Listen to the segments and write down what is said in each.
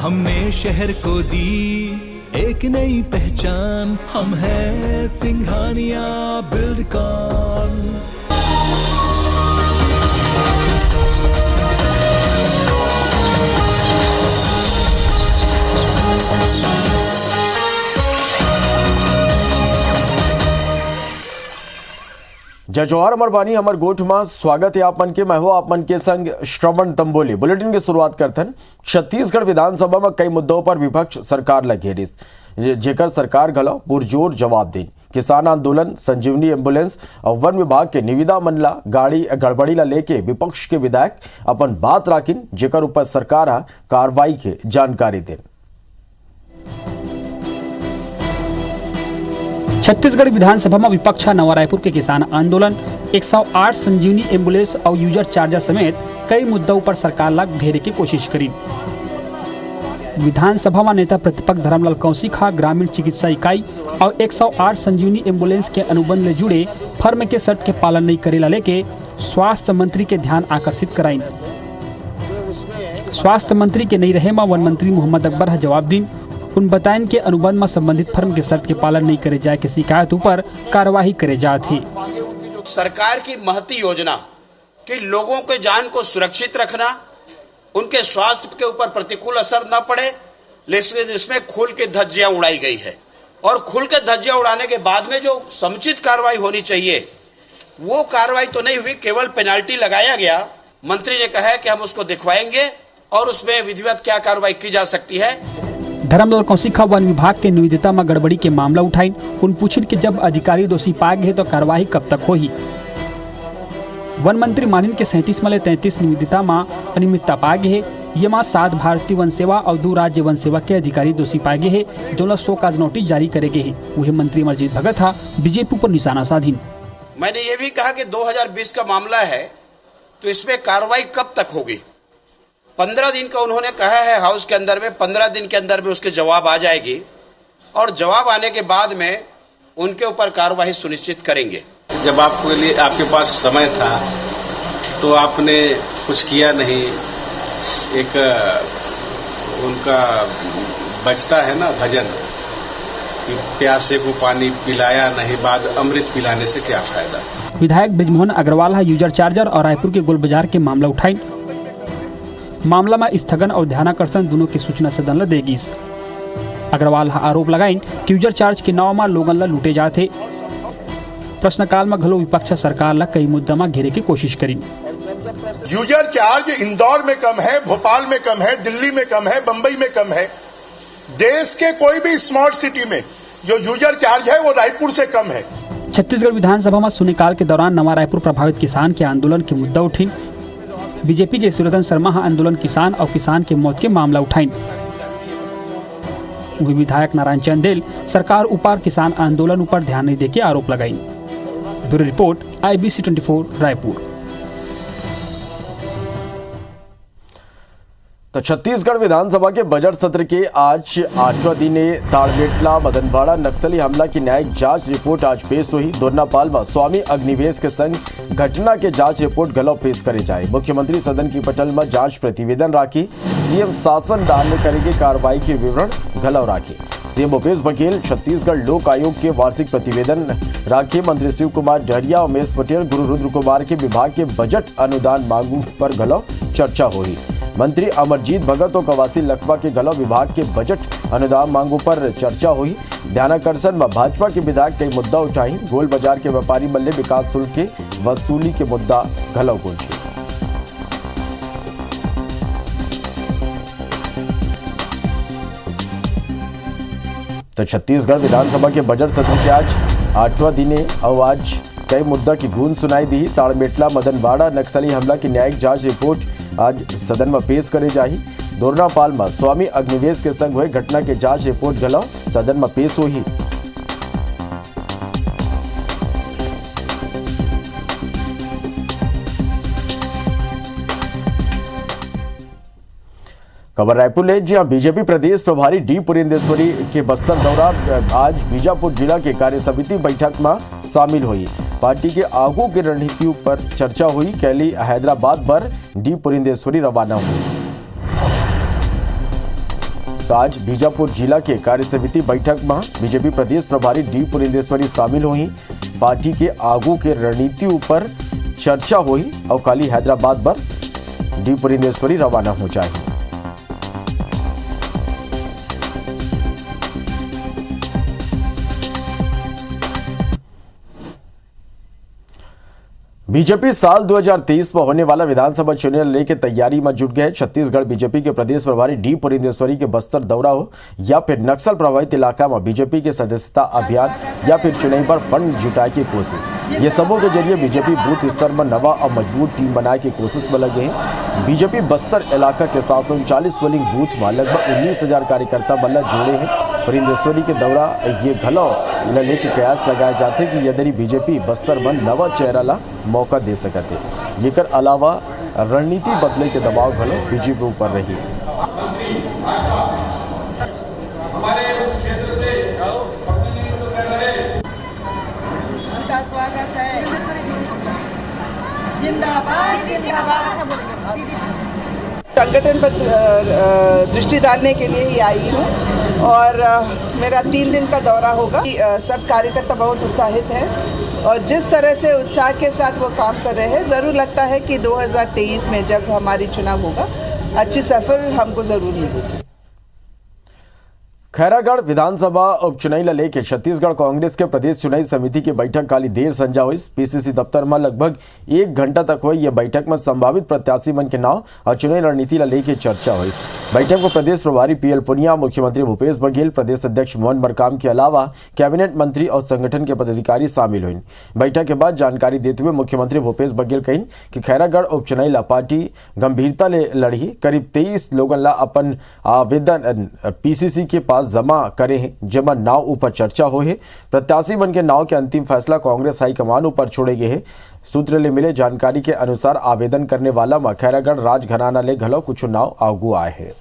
हमने शहर को दी एक नई पहचान, हम हैं सिंघानिया बिल्डकॉन। जय जोहार अमर बानी अमर गोठ में स्वागत है आप मन के। मैं हो आप मन के संग श्रवण तंबोली। बुलेटिन की शुरुआत करते हैं। छत्तीसगढ़ विधानसभा में कई मुद्दों पर विपक्ष सरकार ला घेरिस, जेकर सरकार घलो पुरजोर जवाब देन। किसान आंदोलन, संजीवनी एम्बुलेंस और वन विभाग के निविदा मनला गाड़ी गड़बड़ी ला लेके विपक्ष के विधायक अपन बात राखिन, जेकर ऊपर सरकार कार्रवाई के जानकारी देन। छत्तीसगढ़ विधानसभा में विपक्ष नवा रायपुर के किसान आंदोलन, 108 संजीवनी एम्बुलेंस और यूजर चार्जर समेत कई मुद्दों पर सरकार ला घेरे की कोशिश करी। विधानसभा में नेता प्रतिपक्ष धर्मलाल कौशिक ग्रामीण चिकित्सा इकाई और 108 संजीवनी एम्बुलेंस के अनुबंध ले जुड़े फर्म के शर्त के पालन नहीं करेला लेके स्वास्थ्य मंत्री के ध्यान आकर्षित कराई। स्वास्थ्य मंत्री के नहीं रहे में वन मंत्री मोहम्मद अकबर जवाब दी। उन बतायन के अनुबंध में संबंधित फर्म के शर्त के पालन नहीं करे जाए के शिकायत ऊपर कार्रवाई करे जाती। सरकार की महती योजना कि लोगों के जान को सुरक्षित रखना, उनके स्वास्थ्य के ऊपर प्रतिकूल असर न पड़े, लेकिन इसमें खुल के धज्जियां उड़ाई गई है। और खुल के धज्जियां उड़ाने के बाद में जो समुचित कार्रवाई होनी चाहिए वो कार्रवाई तो नहीं हुई, केवल पेनाल्टी लगाया गया। मंत्री ने कहा है कि हम उसको दिखवाएंगे और उसमें विधिवत क्या कार्रवाई की जा सकती है। धर्मलाल कौशिक वन विभाग के निविदा में गड़बड़ी के मामला उठाई। उन पूछिन कि जब अधिकारी दोषी पाए गए तो कार्रवाई कब तक होगी। वन मंत्री मानिन के 37 में 33 निविदा में अनियमितता पाए गए है। ये मां 7 भारतीय वन सेवा और 2 राज्य वन सेवा के अधिकारी दोषी पाए गए हैं, जो 100 काज नोटिस जारी करे गए हैं। वही मंत्री अमरजीत भगत बीजेपी पर निशाना साधीन। मैंने ये भी कहा कि 2020 का मामला है तो इसमें कार्रवाई कब तक होगी। 15 दिन का उन्होंने कहा है हाउस के अंदर में, 15 दिन के अंदर में उसके जवाब आ जाएगी और जवाब आने के बाद में उनके ऊपर कार्रवाई सुनिश्चित करेंगे। जब आपके पास समय था तो आपने कुछ किया नहीं। एक उनका बचता है ना भजन कि प्यासे को पानी पिलाया नहीं, बाद अमृत पिलाने से क्या फायदा। विधायक ब्रिजमोहन अग्रवाल यूजर चार्जर और रायपुर के गोल बाजार के मामला उठाई। मामला में स्थगन और ध्यानाकर्षण दोनों की सूचना सदन ला देगी। अग्रवाल आरोप लगाइन कि यूजर चार्ज के नाव में लोगन ला लूटे जाते। प्रश्नकाल में घलो विपक्ष सरकार ला कई मुद्दा में घेरे की कोशिश करी। यूजर चार्ज इंदौर में कम है, भोपाल में कम है, दिल्ली में कम है, बंबई में कम है। देश के कोई भी स्मार्ट सिटी में जो यूजर चार्ज है वो रायपुर से कम है। छत्तीसगढ़ विधानसभा में शून्यकाल के दौरान नवा रायपुर प्रभावित किसान के आंदोलन के मुद्दा उठी। बीजेपी के सूर्यधन शर्मा आंदोलन किसान और किसान के मौत के मामला उठाई। वही विधायक नारायण चंदेल सरकार ऊपर किसान आंदोलन ऊपर ध्यान नहीं देके आरोप लगाई। Bureau report IBC 24 Raipur. तो छत्तीसगढ़ विधानसभा के बजट सत्र के आज 8वां दिन ताड़मेटला मदनवाड़ा नक्सली हमला की न्यायिक जांच रिपोर्ट आज पेश हुई। दोरनापाल में स्वामी अग्निवेश के संग घटना के जांच रिपोर्ट गलौ पेश करे जाए। मुख्यमंत्री सदन की पटल में जांच प्रतिवेदन राखी। सीएम शासन दान में करेंगे कार्रवाई के विवरण गलौ राखी। सीएम भूपेश बघेल छत्तीसगढ़ लोक आयोग के वार्षिक प्रतिवेदन राखे। मंत्री शिव कुमार डहरिया, उमेश पटेल, गुरु रुद्र कुमार के विभाग के बजट अनुदान मांगों पर गलौ चर्चा हुई। मंत्री अमरजीत भगत और कवासी लखवा के गलौ विभाग के बजट अनुदान मांगों पर चर्चा हुई। ध्यानाकर्षण में भाजपा के विधायक कई मुद्दा उठाई। गोल बाजार के व्यापारी मल्ले विकास शुल्क के वसूली के मुद्दा गलौ गुंजे। तो छत्तीसगढ़ विधानसभा के बजट सत्र के आज 8वां दिन और आज कई मुद्दा की गूंज सुनाई दी। ताड़मेटला मदनवाड़ा नक्सली हमला की न्यायिक जांच रिपोर्ट आज सदन में पेश करे जाही। दोरनापाल में स्वामी अग्निवेश के संग हुए घटना के जांच रिपोर्ट गलौ सदन में पेश हुई। खबर रायपुर ले, जहां बीजेपी प्रदेश प्रभारी डी पुरेंदेश्वरी के बस्तर दौरा आज बीजापुर जिला के कार्य समिति बैठक में शामिल हुई। पार्टी के आगू की रणनीति पर चर्चा हुई। कैली हैदराबाद पर डी पुरेंदेश्वरी रवाना हुई। तो आज बीजापुर जिला के कार्य समिति बैठक में बीजेपी प्रदेश प्रभारी डी पुरेंदेश्वरी शामिल हुई। पार्टी के आगू के रणनीति ऊपर चर्चा हुई और कल हैदराबाद पर डी पुरेंदेश्वरी रवाना हो जाएगी। बीजेपी साल 2023 में होने वाला विधानसभा चुनाव लेकर तैयारी में जुट गए। छत्तीसगढ़ बीजेपी के प्रदेश प्रभारी डी पुरेंदेश्वरी के बस्तर दौरा हो या फिर नक्सल प्रभावित इलाका में बीजेपी के सदस्यता अभियान या फिर चुनाव पर फंड जुटाए की कोशिश, ये सबों के जरिए बीजेपी बूथ स्तर में नवा और मजबूत टीम बनाए की कोशिश में लगे हैं। बीजेपी बस्तर इलाका के 739 पोलिंग बूथ में लगभग 19,000 कार्यकर्ता बल्ला जोड़े हैं। पुरेंदेश्वरी के दौरा ये घलो लेके कयास लगाए जाते कि यदि बीजेपी बस्तर में नवा चेहरा ला मौका दे सकते, येकर अलावा रणनीति बदले के दबाव घलो बीजेपी ऊपर रही। स्वागत है, जिंदाबाद जिंदाबाद। संगठन पर दृष्टि डालने के लिए ही आई हूँ और मेरा 3 दिन का दौरा होगा। सब कार्यकर्ता बहुत उत्साहित है और जिस तरह से उत्साह के साथ वो काम कर रहे हैं, ज़रूर लगता है कि 2023 में जब हमारी चुनाव होगा अच्छी सफल हमको ज़रूर मिलेगी। खैरागढ़ विधानसभा उपचुनाव लेके छत्तीसगढ़ कांग्रेस के प्रदेश चुनाव समिति की बैठक काली देर संजा हुई। पीसीसी दफ्तर में लगभग 1 घंटा तक हुई। यह बैठक में संभावित प्रत्याशी मन के नाम और चुनाव रणनीति लेके चर्चा हुई। बैठक में प्रदेश प्रभारी पीएल पुनिया, मुख्यमंत्री भूपेश बघेल, प्रदेश अध्यक्ष मोहन मरकाम के अलावा कैबिनेट मंत्री और संगठन के पदाधिकारी शामिल हुए। बैठक के बाद जानकारी देते हुए मुख्यमंत्री भूपेश बघेल कही कि खैरागढ़ उपचुनाव पार्टी गंभीरता ले लड़ी। करीब 23 लोगन ला अपन आवेदन पीसीसी के पास जमा करे हैं, जमा नाव ऊपर चर्चा हो है। प्रत्याशी बन के नाव के अंतिम फैसला कांग्रेस हाईकमान ऊपर छोड़े गए हैं। सूत्र ले मिले जानकारी के अनुसार आवेदन करने वाला में खैरागढ़ राजघराना ले घलो कुछ नाव आगू आए हैं।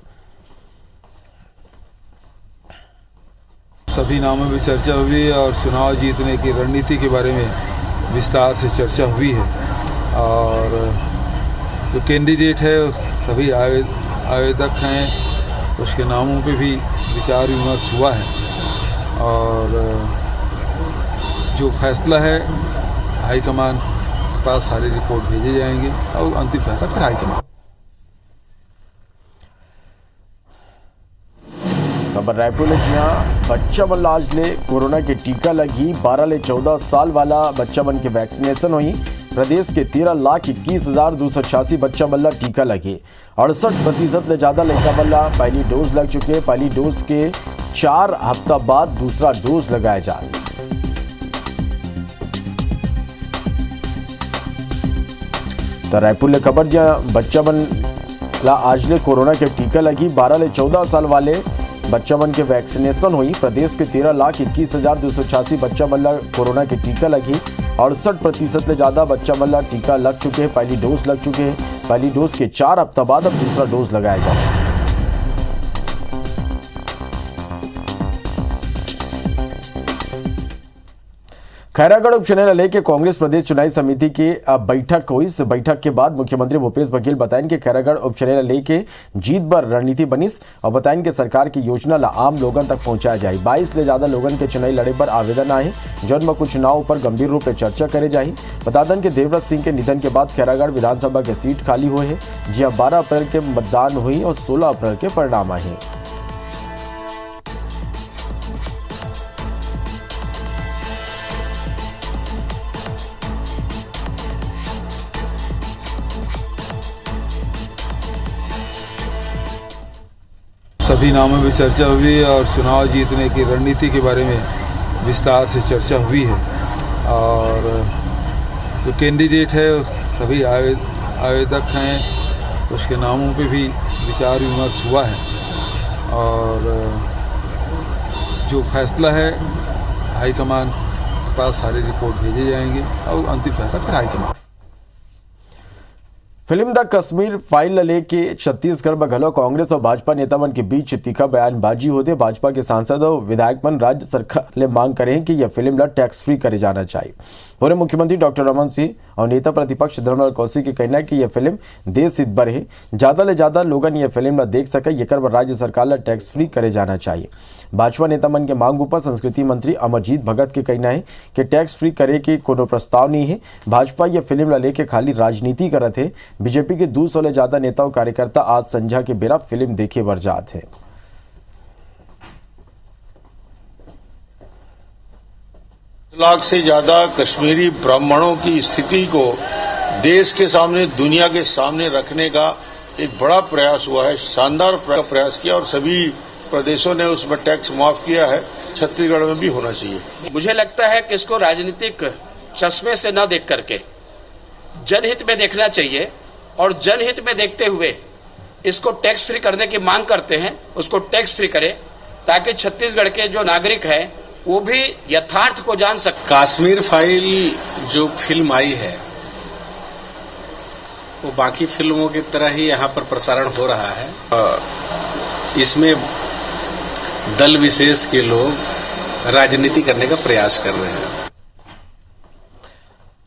सभी नामों में चर्चा हुई और चुनाव जीतने की रणनीति के बारे में विस्तार से चर्चा हुई है और जो कैंडिडेट है सभी आवेदक हैं, उसके नामों पे भी विचार विमर्श हुआ है और जो फैसला है हाईकमान के पास सारे रिपोर्ट भेजे जाएंगे और अंतिम फैसला फिर हाईकमान। खबर रायपुर में जहाँ बच्चा मन आज ले कोरोना के टीका लगी। 12 ले 14 साल वाला बच्चा मन के वैक्सीनेशन हुई। प्रदेश के 13,21,286 बच्चा बल्ला टीका लगे। 68% से ज्यादा लड़का बल्ला पहली डोज लग चुके। पहली डोज के 4 हफ्ता बाद दूसरा डोज लगाया जा रहा है। तो रायपुर ले खबर जहाँ बच्चा मन ला आज ले कोरोना के टीका लगी। 12 ले 14 साल वाले बच्चा मन के वैक्सीनेशन हुई। प्रदेश के 13,21,286 बच्चा बल्ला कोरोना के टीका लगी। 68% से ज्यादा बच्चा बल्ला टीका लग चुके हैं, पहली डोज लग चुके हैं। पहली डोज के 4 हफ्ता बाद अब दूसरा डोज लगाया जा रहा है। खैरागढ़ उपचुनाव लेके कांग्रेस प्रदेश चुनाव समिति की बैठक हुई। इस बैठक के बाद मुख्यमंत्री भूपेश बघेल बताएं कि खैरागढ़ उपचुनाव लेके जीत बर रणनीति बनिस और बताएं कि सरकार की योजना ला आम लोगन तक पहुंचाया जाए। 22 ले ज्यादा लोगन के चुनाव लड़े पर आवेदन आए, जौन में कुछ चुनाव पर गंभीर रूप से चर्चा करे जाए। बता दें कि देवव्रत सिंह के निधन के बाद खैरागढ़ विधानसभा के सीट खाली हुए है, जहाँ 12 अप्रैल के मतदान हुई और 16 अप्रैल के परिणाम आए। सभी नामों में चर्चा हुई और चुनाव जीतने की रणनीति के बारे में विस्तार से चर्चा हुई है और जो कैंडिडेट है सभी आवेदक हैं, उसके नामों पे भी विचार विमर्श हुआ है और जो फैसला है हाईकमान के पास सारे रिपोर्ट भेजे जाएंगे और अंतिम फैसला फिर high command. Film the Kashmir file लेके छत्तीसगढ़ में घलो कांग्रेस और भाजपा नेता मन के बीच तीखा बयानबाजी होते। भाजपा के सांसद और विधायक मन राज्य सरकार ले मांग करें कि यह फिल्म ला टैक्स फ्री करे जाना चाहिए। पूर्व मुख्यमंत्री डॉक्टर रमन सिंह और नेता प्रतिपक्ष धर्मलाल कौशिक के कहना है कि यह फिल्म देश हित बर है, ज्यादा ले ज्यादा लोगन यह फिल्म ला देख सके, ये कर राज्य सरकार ला टैक्स फ्री करे जाना चाहिए। भाजपा नेता मन के मांग ऊपर संस्कृति मंत्री अमरजीत भगत के कहना है कि टैक्स फ्री करे के कोनो प्रस्ताव नहीं है। भाजपा यह फिल्म ला लेके खाली राजनीति करत है। बीजेपी के 200 ले ज्यादा नेता और कार्यकर्ता आज संझा के बेरा फिल्म देखे बर जात है। लाख से ज्यादा कश्मीरी ब्राह्मणों की स्थिति को देश के सामने, दुनिया के सामने रखने का एक बड़ा प्रयास हुआ है, शानदार प्रयास किया और सभी प्रदेशों ने उसमें टैक्स माफ किया है। छत्तीसगढ़ में भी होना चाहिए। मुझे लगता है कि इसको राजनीतिक चश्मे से न देख करके जनहित में देखना चाहिए और जनहित में देखते हुए इसको टैक्स फ्री करने की मांग करते हैं। उसको टैक्स फ्री करें ताकि छत्तीसगढ़ के जो नागरिक हैं वो भी यथार्थ को जान सके। कश्मीर फाइल जो फिल्म आई है वो बाकी फिल्मों की तरह ही यहाँ पर प्रसारण हो रहा है। इसमें दल विशेष के लोग राजनीति करने का प्रयास कर रहे हैं।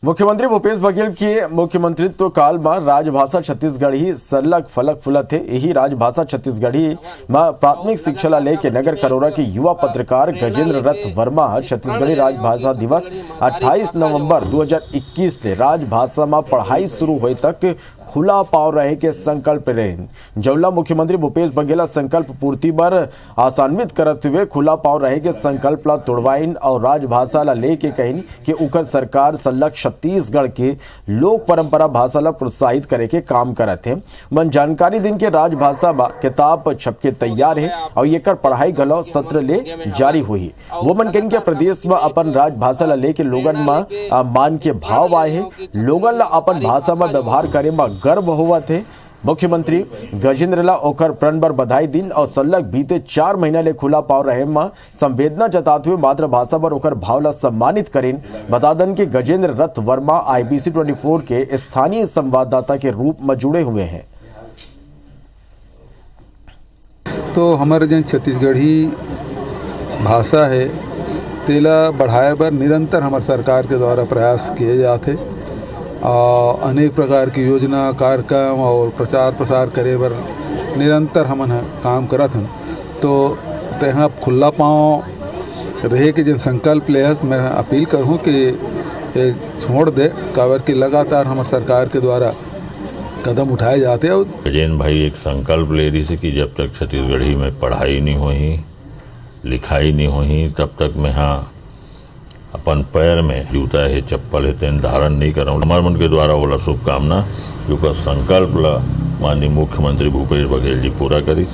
मुख्यमंत्री भूपेश बघेल के मुख्यमंत्रित्व काल में राजभाषा छत्तीसगढ़ी सरलग फलक फुलत है। यही राजभाषा छत्तीसगढ़ी में प्राथमिक शिक्षा ला लेके नगर करोरा के युवा पत्रकार गजेंद्र रथ वर्मा छत्तीसगढ़ी राजभाषा दिवस 28 नवंबर 2021 से राजभाषा में पढ़ाई शुरू होए तक खुला पाव रहे के संकल्प रहे। जौला मुख्यमंत्री भूपेश बघेल संकल्प पूर्ति बर आसान्वित करते हुए खुला पाव रहे के संकल्प ला तोड़वाइन और राजभाषा ला लेके कहिन कि उकर सरकार सल्लग छत्तीसगढ़ के लोक परंपरा भाषा ला प्रोत्साहित करे के काम करत है। मन जानकारी दिन के राजभाषा बा किताब छपके तैयार है और ये कर पढ़ाई घलो सत्र ले जारी हुई। वो मन कहिन के प्रदेश में अपन राजभाषा ला लेके लोगन में मान के भाव आए है। लोगन ला अपन भाषा में व्यवहार करे में गर्व हुआ थे। मुख्यमंत्री गजेंद्र ला ओकर प्रण बर बधाई दिन और सल्लग बीते 4 महीना ले खुला पाव रहे में संवेदना जताते हुए मातृभाषा पर ओकर भाव ला सम्मानित करें। बता दें कि गजेंद्र रथ वर्मा IBC 24 के स्थानीय संवाददाता के रूप में जुड़े हुए हैं। तो हमारे जो छत्तीसगढ़ी भाषा है तेला बढ़ाए बर निरंतर हमारे सरकार के द्वारा प्रयास किए जाते। अनेक प्रकार की योजना कार्यक्रम और प्रचार प्रसार करे बर निरंतर हमन काम करत हन। तो तहाँ खुला पाँव रहे के जिन संकल्प ले मैं अपील करूँ कि छोड़ दे, काबर कि लगातार हमारे सरकार के द्वारा कदम उठाए जाते हैं। गजेंद्र भाई एक संकल्प ले रही थी कि जब तक छत्तीसगढ़ी में पढ़ाई नहीं हुई, लिखाई नहीं हुई, तब तक मैं यहाँ अपन पैर में जूता है, चप्पल है, तेन धारण नहीं कर रहा हूँ। हमारे मन के द्वारा बोला शुभकामना क्योंकि संकल्प ला माननीय मुख्यमंत्री भूपेश बघेल जी पूरा करी।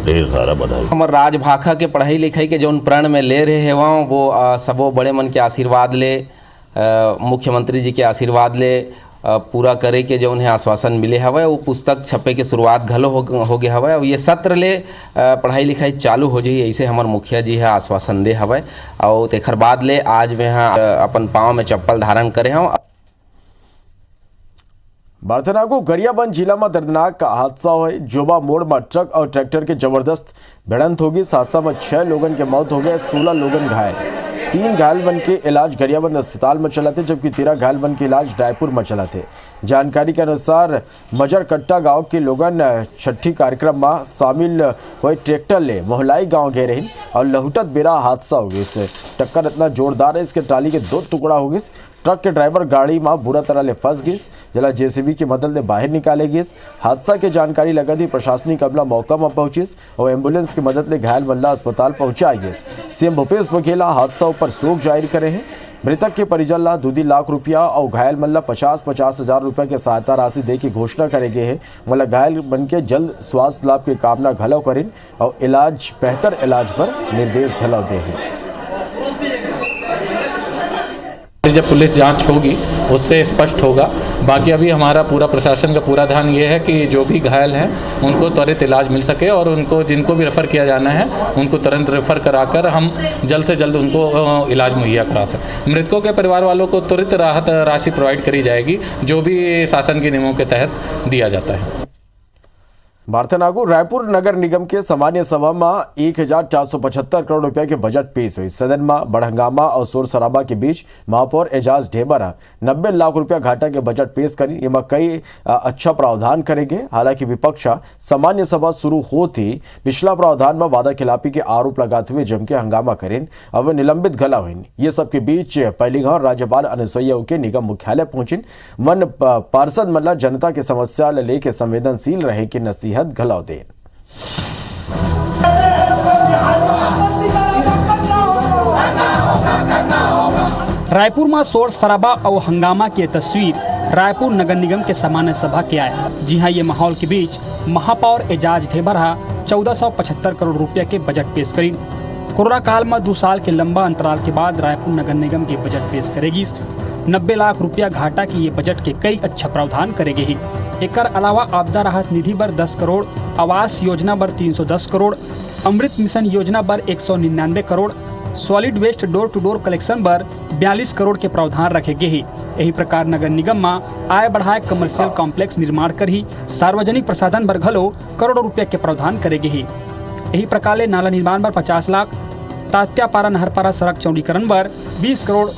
ढेर सारा बधाई। हमार राजभाषा के पढ़ाई लिखाई के जौन प्रण में ले रहे हैं वहाँ वो सबो बड़े मन के आशीर्वाद ले, मुख्यमंत्री जी के आशीर्वाद ले पूरा करे के जौन है आश्वासन मिले हवे। वो पुस्तक छपे के शुरुआत घलो हो गए हवे और ये सत्र ले पढ़ाई लिखाई चालू हो जाए ऐसे हमार मुखिया जी है आश्वासन दे हवे। और तेखर बाद ले आज मैं अपन पाँव में चप्पल धारण करे हूँ। बारथनाको गरियाबंद जिला में दर्दनाक हादसा हुए। जोबा मोड़ में ट्रक और ट्रैक्टर के जबरदस्त भिड़ंत होगी। इस हादसा में 6 लोगन के मौत हो गए, 16 लोगन घायल। 3 घायल बन के इलाज गरियाबंद अस्पताल में चला थे जबकि 13 घायल बन के इलाज रायपुर में चला थे। जानकारी के अनुसार मजरकट्टा गांव के लोगन छठी कार्यक्रम में शामिल हुए ट्रैक्टर ले मोहलाई गांव गए रहे और लहुटत बेरा हादसा हो गया। टक्कर इतना जोरदार है इसके टाली के 2 टुकड़ा हो गए। ट्रक के ड्राइवर गाड़ी में बुरा तरह ले फंस गई, जला JCB की मदद से बाहर निकाले गए। हादसा की जानकारी लगा थी प्रशासनिक अमला मौका में पहुंची और एम्बुलेंस की मदद से घायल मल्ला अस्पताल पहुंचाई गए। CM भूपेश बघेल हादसा पर शोक जाहिर करे हैं। मृतक के परिजन ला 2 लाख रुपया और घायल मल्ला 50-50 हजार रुपया के सहायता राशि दे की घोषणा करे गए हैं। मतलब घायल बन के जल्द स्वास्थ्य लाभ की कामना घलो करें और बेहतर इलाज पर निर्देश घलो दे हैं। जब पुलिस जांच होगी उससे स्पष्ट होगा। बाकी अभी हमारा पूरा प्रशासन का पूरा ध्यान ये है कि जो भी घायल हैं उनको त्वरित इलाज मिल सके और उनको जिनको भी रेफ़र किया जाना है उनको तुरंत रेफ़र कराकर हम जल्द से जल्द उनको इलाज मुहैया करा सकें। मृतकों के परिवार वालों को तुरंत राहत राशि प्रोवाइड करी जाएगी, जो भी शासन के नियमों के तहत दिया जाता है। भारतनागु रायपुर नगर निगम के सामान्य सभा में 1475 करोड़ रुपया के बजट पेश हुई। सदन में बड़हंगामा और शोर शराबा के बीच महापौर एजाज ढेबर 90 लाख रुपया घाटा के बजट पेश करी। इनमें कई अच्छा प्रावधान करेंगे। हालांकि विपक्ष सामान्य सभा शुरू होती पिछला प्रावधान में वादा खिलाफी के आरोप लगाते हुए जम के हंगामा करें और वे निलंबित गला हुई। ये सबके बीच पहलीगांव राज्यपाल अनुसुईया उइके निगम मुख्यालय पहुंची। मन पार्षद मल्ला जनता की समस्या लेके संवेदनशील रहे कि नसीहत घलाव दें। रायपुर में शोर शराबा और हंगामा की तस्वीर रायपुर नगर निगम के सामान्य सभा के आए। जी हां, ये माहौल के बीच महापौर एजाज ढेबर 1475 करोड़ रुपया के बजट पेश करी। कोरोना काल में 2 साल के लंबा अंतराल के बाद रायपुर नगर निगम के बजट पेश करेगी। 90 लाख रुपया घाटा की ये बजट के कई अच्छा प्रावधान करेगी ही। एक अलावा आपदा राहत निधि पर 10 करोड़, आवास योजना पर 310 करोड़, अमृत मिशन योजना पर 199 crore, solid waste door to door collection पर 42 करोड़ के प्रावधान रखे गए हैं। यही प्रकार नगर निगम में आय बढ़ाए कमर्शियल कॉम्प्लेक्स निर्माण कर ही सार्वजनिक प्रसाधन पर घलो करोड़ों रुपया के प्रावधान करेगे ही। यही प्रकार नाला निर्माण पर 50 लाख, तात्यापारा नहरपारा सड़क चौड़ीकरण पर 20 करोड़,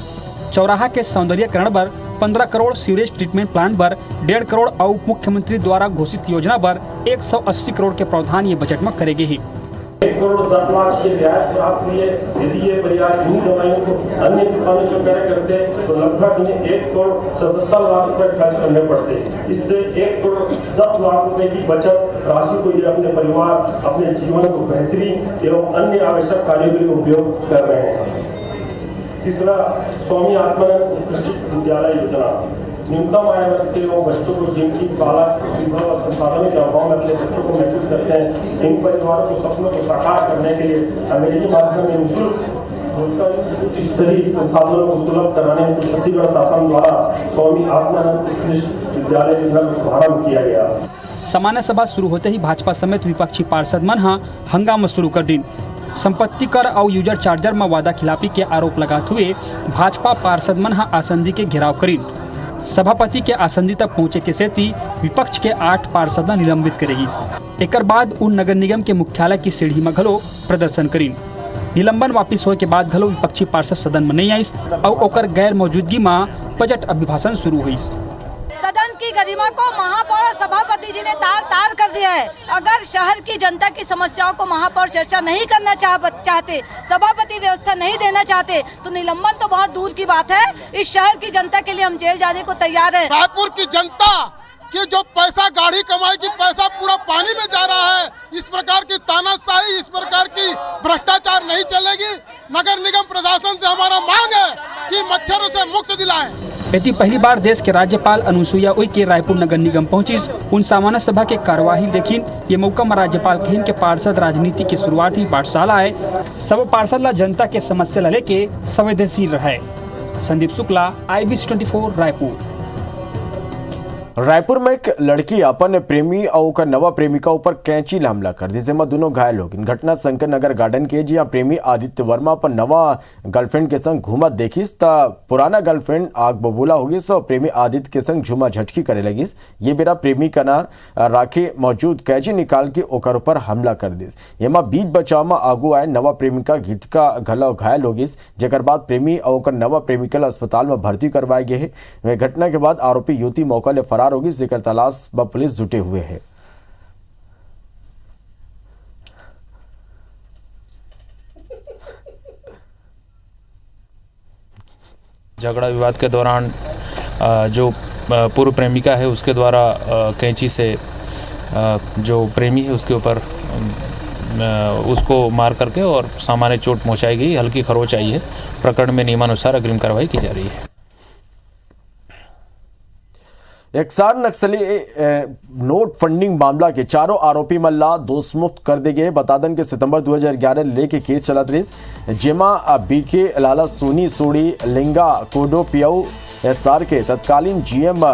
चौराहा के सौंदर्यकरण पर 15 करोड़, सीवरेज ट्रीटमेंट प्लांट पर 1.5 करोड़ और मुख्यमंत्री द्वारा घोषित योजना पर 180 करोड़ के प्रावधान ये बजट में करेंगे ही। 1 करोड़ 10 लाख के ब्याज प्राप्त हुए। यदि ये परिवार इन्हीं दवाइयों को अन्य दुकानों से क्रय करते तो लगभग इन्हें 1 करोड़ 77 लाख रुपए खर्च करने पड़ते। इससे 1 करोड़ 10 लाख रुपए की बचत राशि को ये अपने परिवार, अपने जीवन को बेहतरी एवं अन्य आवश्यक कार्यों के लिए उपयोग कर रहे हैं। तीसरा, स्वामी आत्मानंद उत्कृष्ट विद्यालय योजना। न्यूनतम आय वर्ग के वो बच्चों को जिनकी बालक सुविधा और संसाधनों के अभाव में अपने बच्चों को महसूस करते हैं, इन परिवारों को सपनों को साकार करने के लिए अंग्रेजी माध्यम में निःशुल्क उच्च स्तरीय संसाधनों को सुलभ कराने हेतु छत्तीसगढ़ शासन द्वारा स्वामी आत्मानंद उत्कृष्ट विद्यालय योजना का शुभारंभ किया गया। सामान्य सभा शुरू होते ही भाजपा समेत विपक्षी पार्षद मन हंगामा शुरू कर दी। संपत्ति कर और यूजर चार्जर में वादा खिलाफी के आरोप लगाते हुए भाजपा पार्षद मन आसंदी के घेराव करी। सभापति के आसंदी तक पहुंचे के सेती विपक्ष के 8 पार्षद निलंबित करेगी। एक बाद उन नगर निगम के मुख्यालय की सीढ़ी में घलो प्रदर्शन करी। निलंबन वापिस होए के बाद घलो विपक्षी पार्षद सदन में नहीं आईस और ओकर गैर मौजूदगी में बजट अभिभाषण शुरू हुई। सदन की गरिमा को महापौर और सभापति जी ने तार तार कर दिया है। अगर शहर की जनता की समस्याओं को महापौर चर्चा नहीं करना चाहते, सभापति व्यवस्था नहीं देना चाहते, तो निलंबन तो बहुत दूर की बात है। इस शहर की जनता के लिए हम जेल जाने को तैयार है। रायपुर की जनता की जो पैसा गाड़ी कमाई की पैसा पूरा पानी में जा रहा है, इस प्रकार की तानाशाही, इस प्रकार की भ्रष्टाचार नहीं चलेगी। नगर निगम प्रशासन से हमारा मांग है कि मच्छरों से मुक्त दिलाएं। यदि पहली बार देश के राज्यपाल अनुसुईया उइके रायपुर नगर निगम पहुंची, उन सामान्य सभा के कार्यवाही देखी। ये मौका में राज्यपाल कहिन के पार्षद राजनीति की शुरुआती पाठशाला है। सब पार्षद ला जनता के समस्या ला लेके संवेदनशील रहे। संदीप शुक्ला, IBC 24 रायपुर। रायपुर में एक लड़की अपन प्रेमी और ओकर नवा प्रेमिका ऊपर कैंची हमला कर दी, जिसमें दोनों घायल हो गए। घटना शंकर नगर गार्डन के जहाँ प्रेमी आदित्य वर्मा अपन नवा गर्लफ्रेंड के संग घूमत देखिस ता पुराना गर्लफ्रेंड आग बबूला हो गई और प्रेमी आदित्य के संग झुमा झटकी करे लगिस। ये बेरा प्रेमी का ना राखे मौजूद कैंची निकाल के ओकर ऊपर हमला कर दिस। एमा बीच बचाव में आगू आए नवा प्रेमिका गीतिका घला घायल हो गई, जेकर बाद प्रेमी और ओकर नवा प्रेमिका अस्पताल में भर्ती करवाए गए हैं। घटना के बाद आरोपी युवती मौका ले फरार होगी, जिक्र तलाश व पुलिस जुटे हुए हैं। झगड़ा विवाद के दौरान जो पूर्व प्रेमिका है उसके द्वारा कैंची से जो प्रेमी है उसके ऊपर उसको मार करके और सामान्य चोट पहुंचाई गई, हल्की खरोच आई है। प्रकरण में नियमानुसार अग्रिम कार्रवाई की जा रही है। एक्सार नक्सली नोट फंडिंग मामला के चारों आरोपी मल्ला दोषमुक्त कर दिए गए। बता दें कि सितंबर 2011 लेके केस चलत रही, जेमा बीके लाला सोनी सोड़ी लिंगा कोडो पियाऊ एसआर के तत्कालीन जीएम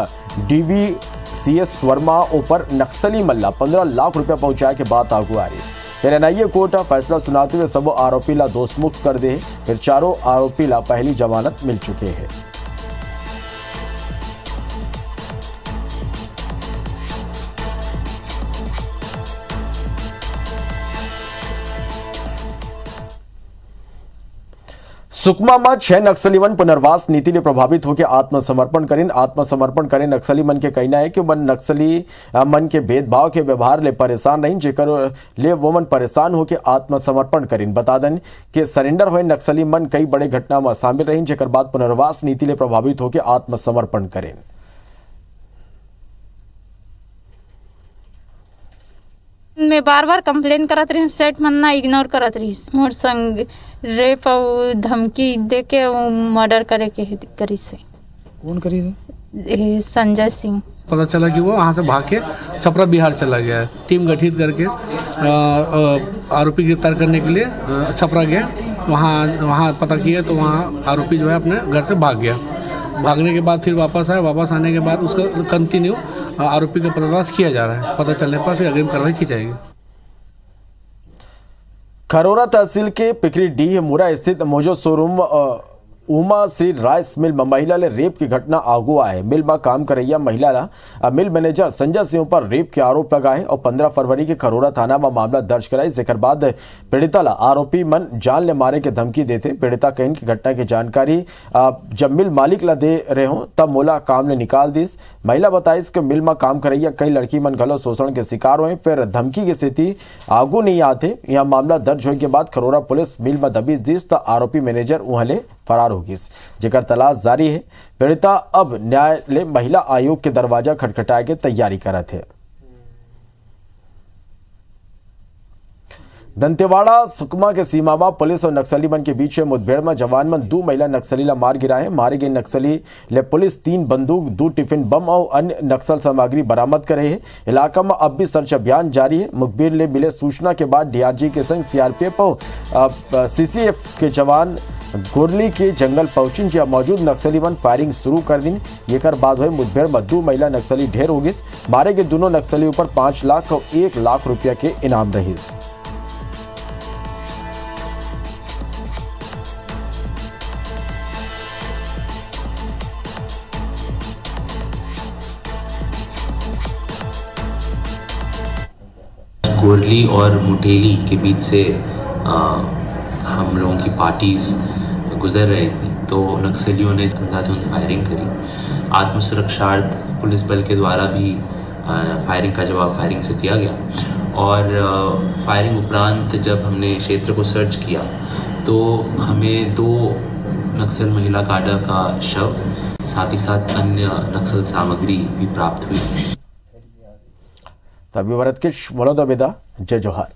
DVCS वर्मा ऊपर नक्सली मल्ला 15 लाख रुपया पहुंचाए के बाद आगू आ रही। फिर एनआईए कोर्ट फैसला सुनाते हुए सब आरोपी ला दोषमुक्त कर दे। फिर चारों आरोपी ला पहली जमानत मिल चुके हैं। सुकमा में 6 नक्सली मन पुनर्वास नीति ले प्रभावित होकर आत्मसमर्पण करें। नक्सली मन के कहना है कि मन नक्सली मन के भेदभाव के व्यवहार ले परेशान नहीं, जेकर ले वो मन परेशान होकर आत्मसमर्पण करें। बता दें कि सरेंडर हुए नक्सली मन कई बड़े घटना में शामिल रही, जेकर बाद पुनर्वास नीति ले प्रभावित होकर आत्मसमर्पण करें। मैं बार बार कंप्लेन करत रही, सेठ मन्ना इग्नोर करत रही। मोर संग रेप और धमकी दे के मर्डर करे के करी से। कौन करी है? संजय सिंह। पता चला कि वो वहाँ से भाग के छपरा बिहार चला गया है। टीम गठित करके आरोपी गिरफ्तार करने के लिए छपरा गया। वहाँ पता किया तो वहाँ आरोपी जो है अपने घर से भाग गया। भागने के बाद फिर वापस आया। वापस आने के बाद उसका कंटिन्यू आरोपी का पतालाश किया जा रहा है। पता चलने पर फिर अग्रिम कार्रवाई की जाएगी। खरोरा तहसील के पिकरी डी मुरा स्थित mojo showroom Uma Shri rice mill में महिला ले रेप की घटना आगू आए। मिल में काम करैया महिला ला मिल मैनेजर संजय सिंह पर रेप के आरोप लगाए और 15 फरवरी के खरोरा थाना में मामला दर्ज कराई। जेकर बाद पीड़िता ला आरोपी मन जान ले मारे के धमकी देते। पीड़िता कहीं की घटना की जानकारी जब मिल मालिक ला दे रहे हो तब मोला काम ले निकाल दीस। महिला बताइस कि मिल में काम करैया कई लड़की मन गलत शोषण के शिकार हुए, फिर धमकी के स्थिति आगू नहीं आते। यहाँ मामला दर्ज होने के बाद खरोरा पुलिस मिल में दबिश दीस तो आरोपी मैनेजर वहां ले फरार होगी, जेकर तलाश जारी है। पीड़िता अब न्यायालय महिला आयोग के दरवाजा खटखटाए के तैयारी करत है। दंतेवाड़ा सुकमा के सीमा में पुलिस और नक्सली मन के बीच मुठभेड़ में जवान मन 2 महिला नक्सली ला मार गिराए। मारे गए नक्सली ले पुलिस 3 बंदूक, 2 टिफिन बम और अन्य नक्सल सामग्री बरामद करे है। इलाका में अब भी सर्च अभियान जारी है। मुखबिर ले मिले सूचना के बाद डीआरजी के संग सीआरपीएफ और सीसीएफ के जवान गोरली के जंगल पहुंची, जहां मौजूद नक्सली मन फायरिंग शुरू कर दी। एकर बाद हुए मुठभेड़ में 2 महिला नक्सली ढेर हो गई। मारे गए दोनों नक्सली ऊपर 5 लाख और 1 लाख रुपया के इनाम रही। गोरली और मुटेली के बीच से हम लोगों की पार्टीज गुजर रहे थे तो नक्सलियों ने अंधाधुंध फायरिंग करी। आत्मसुरक्षार्थ पुलिस बल के द्वारा भी फायरिंग का जवाब फायरिंग से दिया गया और फायरिंग उपरांत जब हमने क्षेत्र को सर्च किया तो हमें 2 नक्सल महिला काडर का शव साथ ही साथ अन्य नक्सल सामग्री भी प्राप्त हुई। तभी भरत किश, जय जोहार।